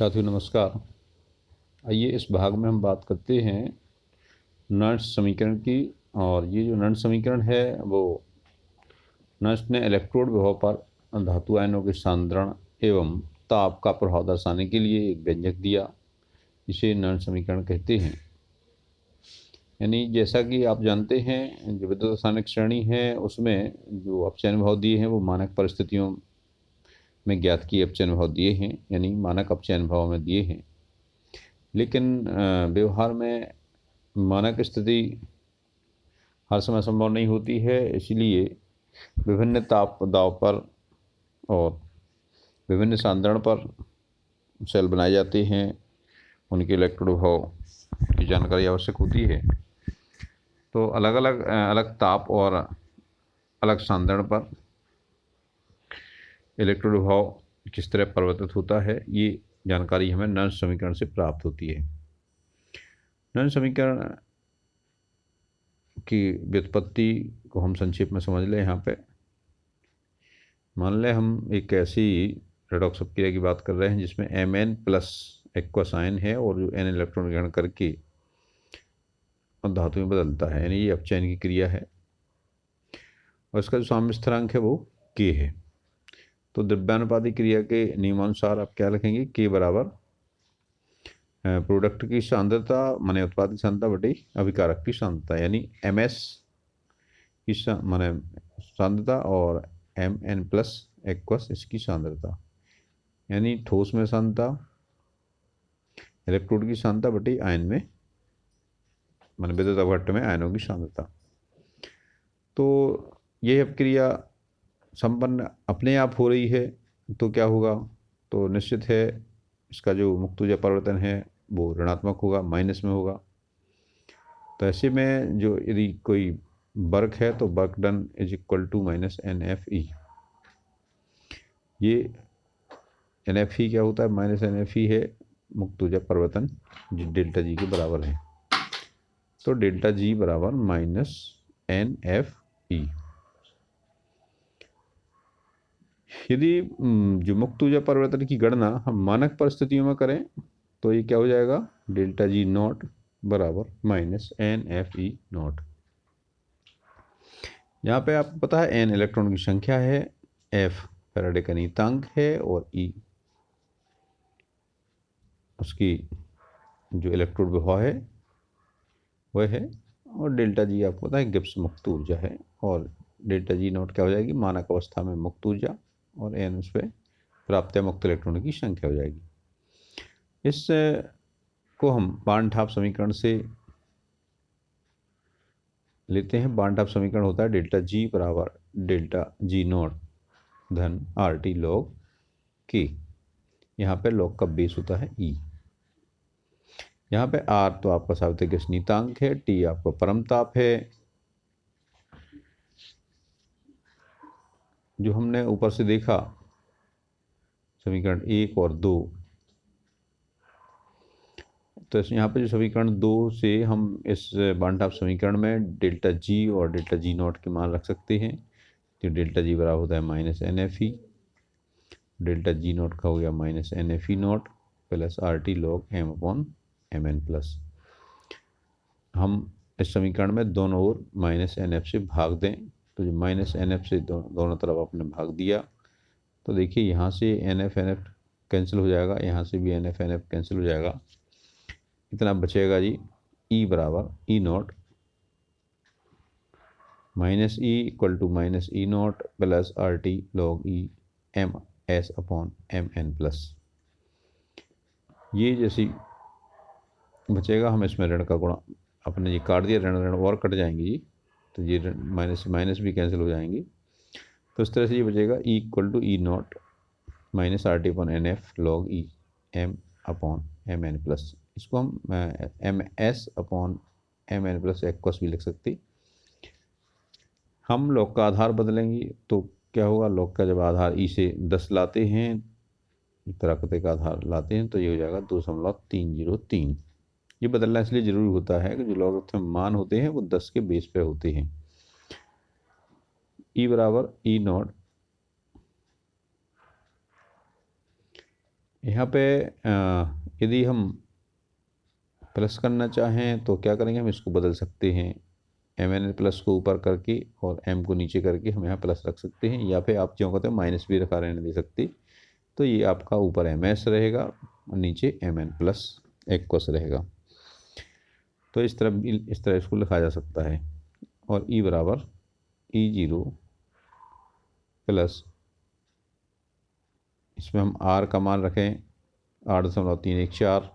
साथियों नमस्कार। आइए इस भाग में हम बात करते हैं नर्स समीकरण की। और ये जो नर्स समीकरण है वो नर्स ने इलेक्ट्रोड विभव पर धातु आयनों के सांद्रण एवं ताप का प्रभाव दर्शाने के लिए एक व्यंजक दिया। इसे नर्स समीकरण कहते हैं। यानी जैसा कि आप जानते हैं जो विद्युत रासायनिक श्रेणी है उसमें जो अपचयन विभव दिए हैं वो मानक परिस्थितियों में ज्ञात किए अपचयन विभव दिए हैं, यानी मानक अपचयन विभव में दिए हैं। लेकिन व्यवहार में मानक स्थिति हर समय संभव नहीं होती है, इसलिए विभिन्न ताप दाब पर और विभिन्न सांद्रण पर सेल बनाए जाते हैं। उनके इलेक्ट्रोड विभव की जानकारी आवश्यक होती है। तो अलग अलग अलग ताप और अलग सांद्रण पर इलेक्ट्रोड विभव किस तरह परिवर्तित होता है, ये जानकारी हमें नर्स समीकरण से प्राप्त होती है। नर्स समीकरण की व्युत्पत्ति को हम संक्षेप में समझ लें। यहाँ पे मान लें हम एक ऐसी रेडॉक्स अपक्रिया की बात कर रहे हैं जिसमें Mn प्लस एक्वस आयन है और जो N इलेक्ट्रॉन ग्रहण करके धातु में बदलता है, यानी ये अपचयन की क्रिया है और इसका जो साम्य स्थिरांक है वो K है। तो द्रव्यानुपाती क्रिया के नियमानुसार आप क्या लिखेंगे, K बराबर प्रोडक्ट की सांद्रता माने उत्पाद की सांद्रता बटे अभिकारक की सांद्रता, यानी Ms की माने सांद्रता और Mn प्लस एक्वस इसकी सांद्रता, यानी ठोस में सांद्रता इलेक्ट्रोड की सांद्रता बटे आयन में माने विद्युत अपघट्ट में आयनों की सांद्रता। तो यह अपक्रिया संपन्न अपने आप हो रही है तो क्या होगा, तो निश्चित है इसका जो मुक्त ऊर्जा परिवर्तन है वो ऋणात्मक होगा, माइनस में होगा। तो ऐसे में जो यदि कोई वर्क है तो work done is equal to minus NFE। ये NFE क्या होता है, माइनस NFE है मुक्त ऊर्जा परिवर्तन जो डेल्टा जी के बराबर है। तो डेल्टा जी बराबर माइनस NFE। यदि जो मुक्त ऊर्जा परिवर्तन की गणना हम मानक परिस्थितियों में करें तो ये क्या हो जाएगा, डेल्टा जी नॉट बराबर माइनस NFE नॉट। यहाँ पे आपको पता है N इलेक्ट्रॉन की संख्या है, F फैराडे का नियतांक है और E उसकी जो इलेक्ट्रोड विभव है वह है, और डेल्टा जी आपको पता है गिब्स मुक्त ऊर्जा है और डेल्टा जी नॉट क्या हो जाएगी, मानक अवस्था में मुक्त ऊर्जा और N उस पर प्राप्त मुक्त इलेक्ट्रॉनों की संख्या हो जाएगी। इस को हम बार्नठाफ समीकरण से लेते हैं। बार्नठाफ समीकरण होता है डेल्टा जी बराबर डेल्टा जी नॉट धन RT लॉग K। यहाँ पे लॉग का बेस होता है E। यहाँ पे R तो आपका सावित्रिक नियतांक है, T आपका परम ताप है। जो हमने ऊपर से देखा समीकरण 1 और 2, तो यहाँ पे जो समीकरण 2 से हम इस बार्नठाफ समीकरण में डेल्टा जी और डेल्टा जी नॉट के मान रख सकते हैं। तो डेल्टा जी बराबर होता है minus NFE, delta G not का हो गया minus NFE not plus RT log M upon Mn plus. हम इस समीकरण में दोनों ओर माइनस NF से भाग दें, तो जो माइनस NF से दोनों तरफ आपने भाग दिया तो देखिए यहाँ से NF कैंसिल हो जाएगा, यहाँ से भी NF कैंसिल हो जाएगा। इतना बचेगा जी E बराबर E naught minus E equal to minus E naught plus RT log E MS upon Mn plus. ये जैसी बचेगा हम इसमें ऋण का गुणा अपने ये काट दिया, ऋण ऋण और कट जाएंगे जी, तो ये माइनस माइनस भी कैंसिल हो जाएंगी। तो इस तरह से ये बचेगा E equal to E naught minus RT upon NF log E M upon Mn plus. इसको हम MS upon Mn plus aqueous भी लिख सकते। हम लॉग का आधार बदलेंगे तो क्या होगा, लॉग का जब आधार E से 10 लाते हैं, प्राकृतिक आधार लाते हैं तो ये हो जाएगा 2.303। ये बदलना इसलिए ज़रूरी होता है कि जो लॉगरिथम मान होते हैं वो 10 के बेस पे होते हैं। E बराबर E नॉट यहाँ पे यदि हम प्लस करना चाहें तो क्या करेंगे, हम इसको बदल सकते हैं, mn प्लस को ऊपर करके और m को नीचे करके हम यहाँ प्लस रख सकते हैं, या फिर आप जो कहते हैं माइनस भी रखा रहने दे सकते। तो ये आपका ऊपर ms रहेगा और नीचे mn प्लस एक्वस रहेगा। तो इस तरह इसको लिखा जा सकता है। और E बराबर E0 प्लस, इसमें हम R का मान रखें 8.314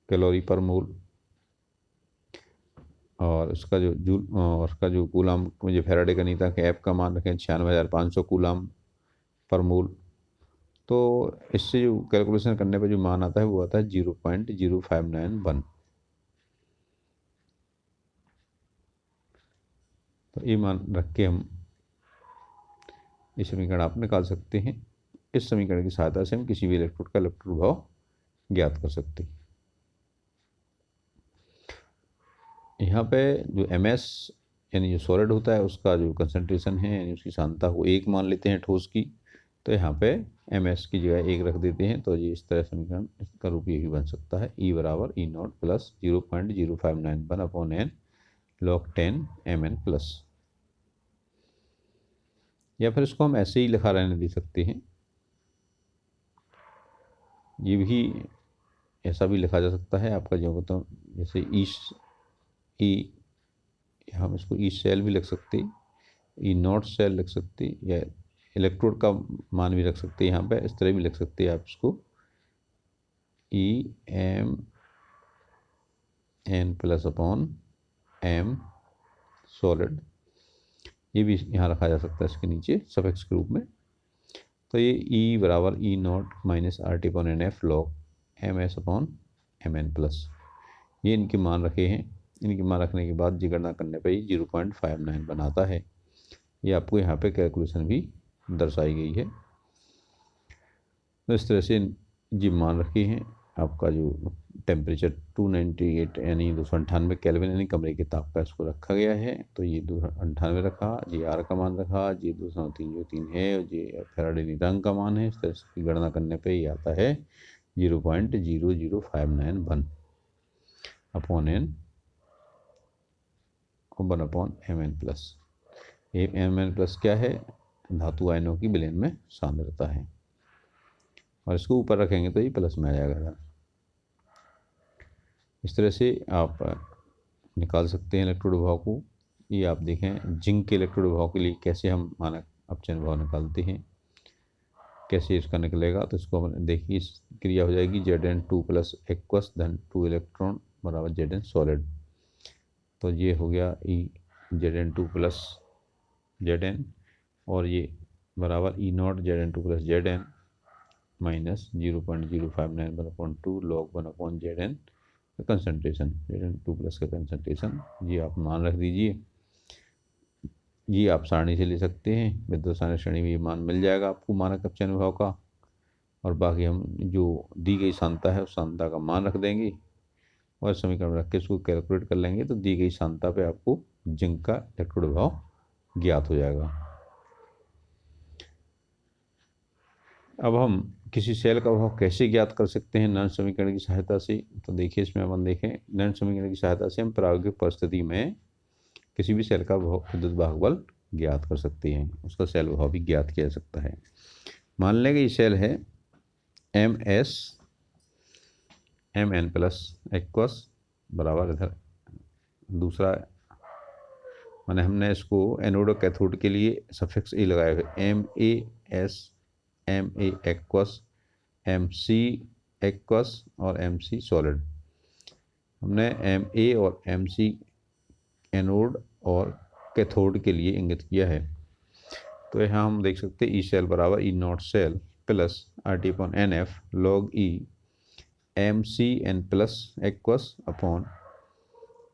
कैलोरी पर मोल, और उसका जो कूलाम, मुझे फैराडे का नहीं था कि ऐप का मान रखें 96,500 कूलाम पर मोल। तो इससे जो कैलकुलेशन करने पर जो मान आता है वो आता है 0.0591। तो ये मान रख के हम ये समीकरण आप निकाल सकते हैं। इस समीकरण की सहायता से हम किसी भी इलेक्ट्रोड का इलेक्ट्रोड भाव ज्ञात कर सकते हैं। यहाँ पे जो ms यानी जो सॉलिड होता है उसका जो कंसंट्रेशन है यानी उसकी सांद्रता को 1 मान लेते हैं ठोस की, तो यहाँ पे ms की जगह 1 रख देते हैं। तो ये इस तरह समीकरण इसका रूप यही बन सकता है, E बराबर E0 plus 0.0591/n log 10 mn plus. या फिर इसको हम ऐसे ही लिखा रहने दे सकते हैं, ये भी ऐसा भी लिखा जा सकता है आपका जो कहता हूँ, जैसे हम इसको ई सेल भी लिख सकते, ई नॉट सेल लिख सकते, या इलेक्ट्रोड का मान भी रख सकते हैं। यहाँ पे इस तरह भी लिख सकते हैं आप इसको EMN plus upon M solid, ये भी यहाँ रखा जा सकता है इसके नीचे सफिक्स के रूप में। तो ये E बराबर E0 minus RT/NF log MS upon MN plus, ये इनके मान रखे हैं। इनकी मान रखने के बाद जी गणना करने पर ही 0.59 बनाता है। ये आपको यहाँ पे कैलकुलेशन भी दर्शाई गई है। तो इस तरह से जी मान रखे हैं। आपका जो टेम्परेचर 298 यानी 298 केल्विन यानी कमरे के ताप का इसको रखा गया है। तो ये 298 रखा, जी आर का मान रखा, जी 203 है, और जी फैराडे नीलांक का मान है। इस तरह से गणना करने पे ये आता है 0.0059 upon n 1/mn plus. mn plus क्या है, धातु आयनों की विलयन में सांद्रता है, और इसको ऊपर रखेंगे तो ये प्लस में आ जाएगा। इस तरह से आप निकाल सकते हैं इलेक्ट्रोड विभव को। ये आप देखें जिंक के इलेक्ट्रोड विभव के लिए कैसे हम मानक अपचयन विभव निकालते हैं, कैसे इसका निकलेगा। तो इसको हम देखिए, इस क्रिया हो जाएगी Zn2 प्लस एक्वस धन 2 इलेक्ट्रॉन बराबर Zn सॉलिड। तो ये हो गया Zn2 प्लस Zn, और ये बराबर E0 Zn2 plus Zn minus 0.0591/2 log 1 Zn concentration, Zn2 plus का कंसनट्रेशन ये आप मान रख दीजिए। ये आप सारणी से ले सकते हैं, विद्युत सारणी श्रेणी में ये मान मिल जाएगा आपको मानक अपचयन विभव का। और बाकी हम जो दी गई सांद्रता है उस सांद्रता का मान रख देंगे और समीकरण रख के इसको कैलकुलेट कर लेंगे, तो दी गई सांद्रता पे आपको जिंक का इलेक्ट्रोड विभव ज्ञात हो जाएगा। अब हम किसी सेल का विभव कैसे ज्ञात कर सकते हैं नर्न समीकरण की सहायता से। तो देखिए इसमें अपन देखें, नर्न समीकरण की सहायता से हम प्रायोगिक परिस्थिति में किसी भी सेल का विद्युत भागबल ज्ञात कर सकते हैं, उसका सेल विभव भी ज्ञात किया जा सकता है। मान लें कि ये सेल है MS MN प्लस एक्वस बराबर, इधर दूसरा माने हमने इसको एनोड और कैथोड के लिए सफिक्स ए लगाए हुए MAS MA aqueous MC aqueous और MC सॉलिड। हमने MA और MC एनोड और कैथोड के लिए इंगित किया है। तो यहाँ हम देख सकते हैं ई सेल बराबर E0 cell plus RT/NF log E MCN plus aqueous upon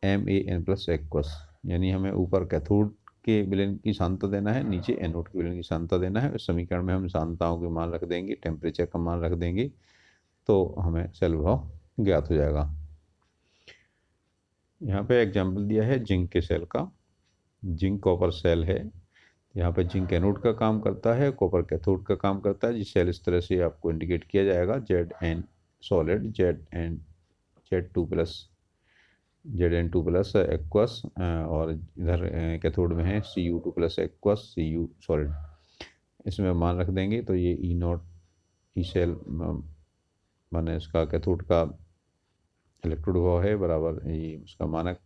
MAN plus aqueous. यानी हमें ऊपर कैथोड के विलयन की सांद्रता देना है, नीचे एनोड के विलयन की सांद्रता देना है। इस समीकरण में हम सांद्रताओं के मान रख देंगे, टेम्परेचर का मान रख देंगे, तो हमें सेल विभव ज्ञात हो जाएगा। यहाँ पे एग्जाम्पल दिया है जिंक के सेल का। जिंक कॉपर सेल है यहाँ पे जिंक एनोड का काम करता है, कॉपर कैथोड का काम करता है। जी सेल इस तरह से आपको इंडिकेट किया जाएगा, Z N solid, Z N two plus aqueous, और इधर कैथोड में है Cu2 plus aqueous, Cu solid. इसमें मान रख देंगे तो ये ई नॉट ई सेल माने इसका कैथोड का इलेक्ट्रोड भाव है बराबर ये उसका मानक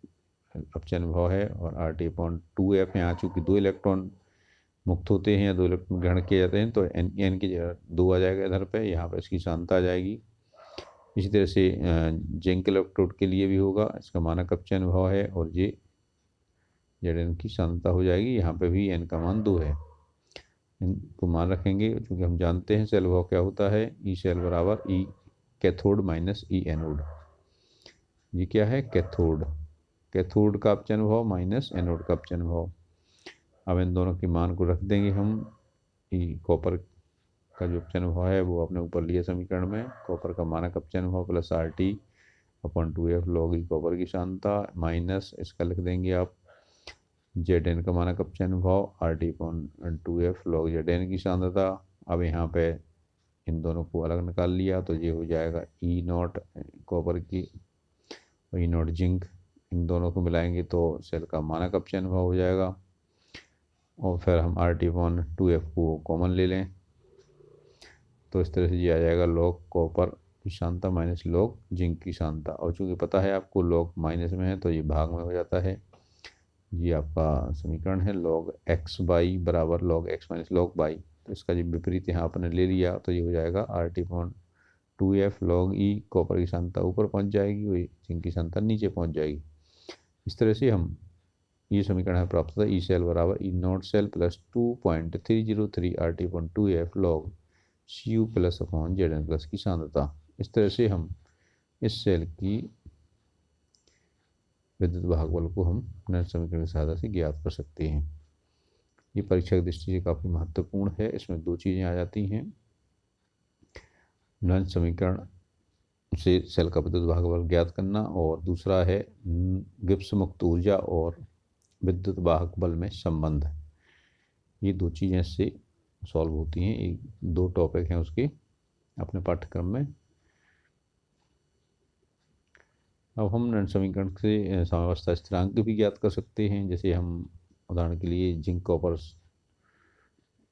अपचयन भाव है, और RT/2F। यहाँ चूँकि 2 इलेक्ट्रॉन मुक्त होते हैं या 2 इलेक्ट्रॉन ग्रहण किए जाते हैं तो एन की जगह 2 आ जाएगा इधर पे, यहाँ पे इसकी सांद्रता आ जाएगी। इसी तरह से जिंक इलेक्ट्रोड के लिए भी होगा, इसका मानक अपचयन भाव है और ये जेड एन की सांद्रता हो जाएगी। यहाँ पे भी एन का मान 2 है, इनको मान रखेंगे क्योंकि हम जानते हैं सेल भाव क्या होता है, ई सेल बराबर ई कैथोड माइनस ई एनोड। ये क्या है, कैथोड, कैथोड का अपचयन भाव माइनस एनोड का अपचयन भाव। अब इन दोनों की मान को रख देंगे हम। ई कॉपर का जो अपचयन भाव है वो अपने ऊपर लिए समीकरण में, कॉपर का मानक अपचयन भाव प्लस RT/2F लॉग ई कॉपर की सांद्रता माइनस इसका लिख देंगे आप जेड एन का मानक अपचयन भाव RT/2F लॉग जेड एन की सांद्रता। अब यहाँ पे इन दोनों को अलग निकाल लिया तो ये हो जाएगा ई नॉट कॉपर की और ई नॉट जिंक, इन दोनों को मिलाएंगे तो सेल का मानक अपचयन भाव हो जाएगा। और फिर हम RT/2F को कॉमन ले लें तो इस तरह से ये आ जाएगा लॉग कॉपर की सांद्रता माइनस लॉग जिंक की सांद्रता। और चूँकि पता है आपको लॉग माइनस में है तो ये भाग में हो जाता है। ये आपका समीकरण है log x बाई बराबर log x minus log by. तो इसका जब विपरीत यहाँ आपने ले लिया तो ये हो जाएगा RT/2F log ई कॉपर की सांद्रता ऊपर पहुँच जाएगी और जिंक की सांद्रता नीचे पहुँच जाएगी। इस तरह से हम ये समीकरण है प्राप्त होता है, ई सेल बराबर E naught cell plus 2.303 RT/2F log Cu plus upon Z N plus की सांद्रता। इस तरह से हम इस सेल की विद्युत भागबल को हम नल समीकरण की सहायता से ज्ञात कर सकते हैं। ये परीक्षा की दृष्टि से काफ़ी महत्वपूर्ण है। इसमें 2 चीज़ें आ जाती हैं, नल समीकरण से सेल का विद्युत भागबल ज्ञात करना और दूसरा है गिब्स मुक्त ऊर्जा और विद्युत वाहक बल में संबंध। ये 2 चीज़ें इससे सॉल्व होती हैं। एक 2 टॉपिक हैं उसके अपने पाठ्यक्रम में। अब हम नल समीकरण से साम्यावस्था स्थिरांक भी ज्ञात कर सकते हैं। जैसे हम उदाहरण के लिए जिंक कॉपर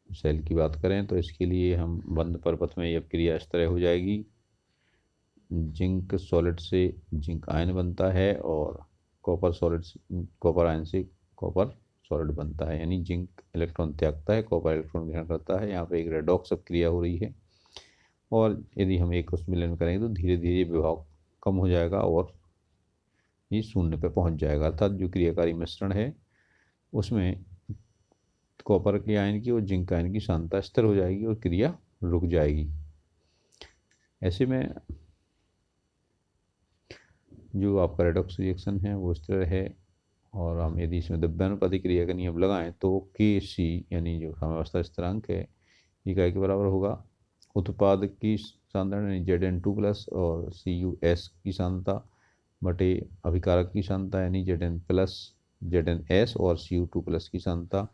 सेल की बात करें तो इसके लिए हम बंद परपथ में यह क्रिया इस तरह हो जाएगी, जिंक सॉलिड से जिंक आयन बनता है और कॉपर आयन से कॉपर सॉलिड बनता है, यानी जिंक इलेक्ट्रॉन त्यागता है, कॉपर इलेक्ट्रॉन ग्रहण करता है। यहाँ पे एक रेडॉक्स क्रिया हो रही है और यदि हम एक उस मिलन करेंगे तो धीरे धीरे विभव कम हो जाएगा और ये शून्य पे पहुंच जाएगा। अर्थात जो क्रियाकारी मिश्रण है उसमें कॉपर के आयन की और जिंक आयन की सांद्रता स्थिर हो जाएगी और क्रिया रुक जाएगी। ऐसे में जो आपका रेडॉक्स रिएक्शन है वो इस तरह है। और हम यदि इसमें द्रव्यानुपाती क्रिया का नियम लगाएं तो Kc यानी जो साम्यावस्था स्थिरांक है इकाई के बराबर होगा उत्पाद की सांद्रता यानी Zn2 प्लस और Cus की सांद्रता बटे अभिकारक की सांद्रता यानी Zn प्लस Zns और Cu2 प्लस की सांद्रता।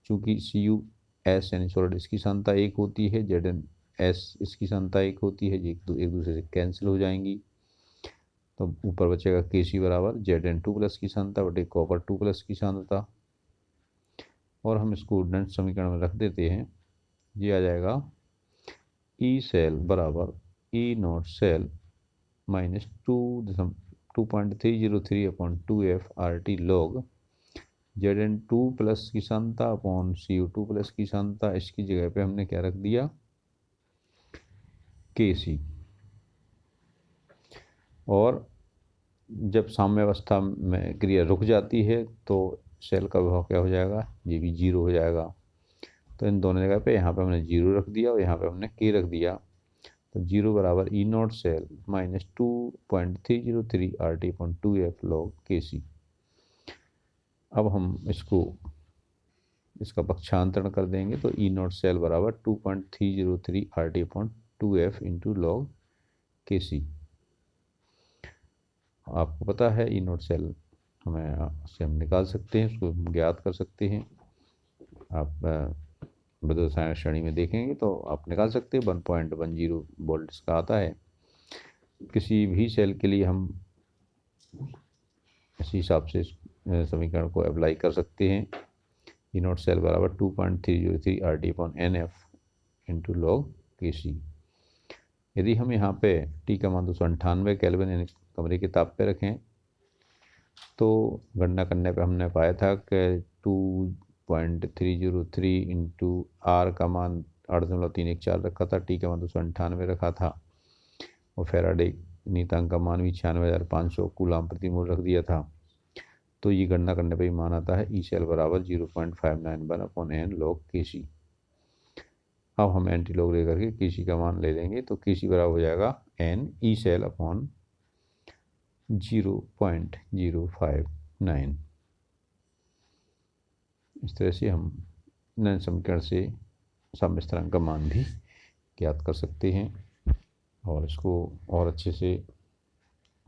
चूँकि Cus यानी सॉलिड इसकी सांद्रता 1 होती है, Zns इसकी सांद्रता 1 होती है, एक दूसरे से कैंसिल हो जाएंगी। तो ऊपर बचेगा Kc बराबर Zn2 प्लस की सांद्रता बटे कॉपर 2 प्लस की सांद्रता। और हम इसको नल समीकरण में रख देते हैं। ये आ जाएगा ई सेल बराबर E naught cell minus 2.303/2F RT log Zn2 plus की सांद्रता अपॉन Cu2 प्लस की सांद्रता। इसकी जगह पे हमने क्या रख दिया, Kc। और जब साम्यावस्था में क्रिया रुक जाती है तो सेल का विभव क्या हो जाएगा, ये भी 0 हो जाएगा। तो इन दोनों जगह पे यहाँ पे हमने 0 रख दिया और यहाँ पे हमने K रख दिया। तो 0 बराबर E naught cell minus 2.303 RT/2F log Kc। अब हम इसका पक्षांतरण कर देंगे तो ई नॉट सेल बराबर 2.303 RT/2F इंटू log Kc। आपको पता है ई नॉट सेल से हम निकाल सकते हैं, उसको हम ज्ञात कर सकते हैं। आप विद्युत रसायन श्रेणी में देखेंगे तो आप निकाल सकते हैं। 1.10 वोल्ट इसका आता है। किसी भी सेल के लिए हम इसी हिसाब से समीकरण को अप्लाई कर सकते हैं। ई नॉट सेल बराबर 2.303 RT/NF इंटू log Kc। यदि हम यहाँ पे T का मान 298 केल्विन यानी कमरे के ताप पे रखें तो गणना करने पे हमने पाया था कि 2.303 इंटू R का मान 8.314 रखा था, T का मान 298 रखा था और फैराडे नीयतांक का मान भी 96,500 कूलाम प्रति मोल रख दिया था। तो ये गणना करने पे ही मान आता है ई सेल बराबर 0.591/n log Kc। अब हम एंटी लॉग लेकर के Kc का मान ले लेंगे तो Kc बराबर हो जाएगा n ई सेल अपॉन 0.059। इस तरह से हम नैन समीकरण से साम्य स्थिरांक का मान भी ज्ञात कर सकते हैं और इसको और अच्छे से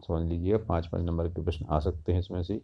समझ लीजिएगा। 5 नंबर के प्रश्न आ सकते हैं इसमें से।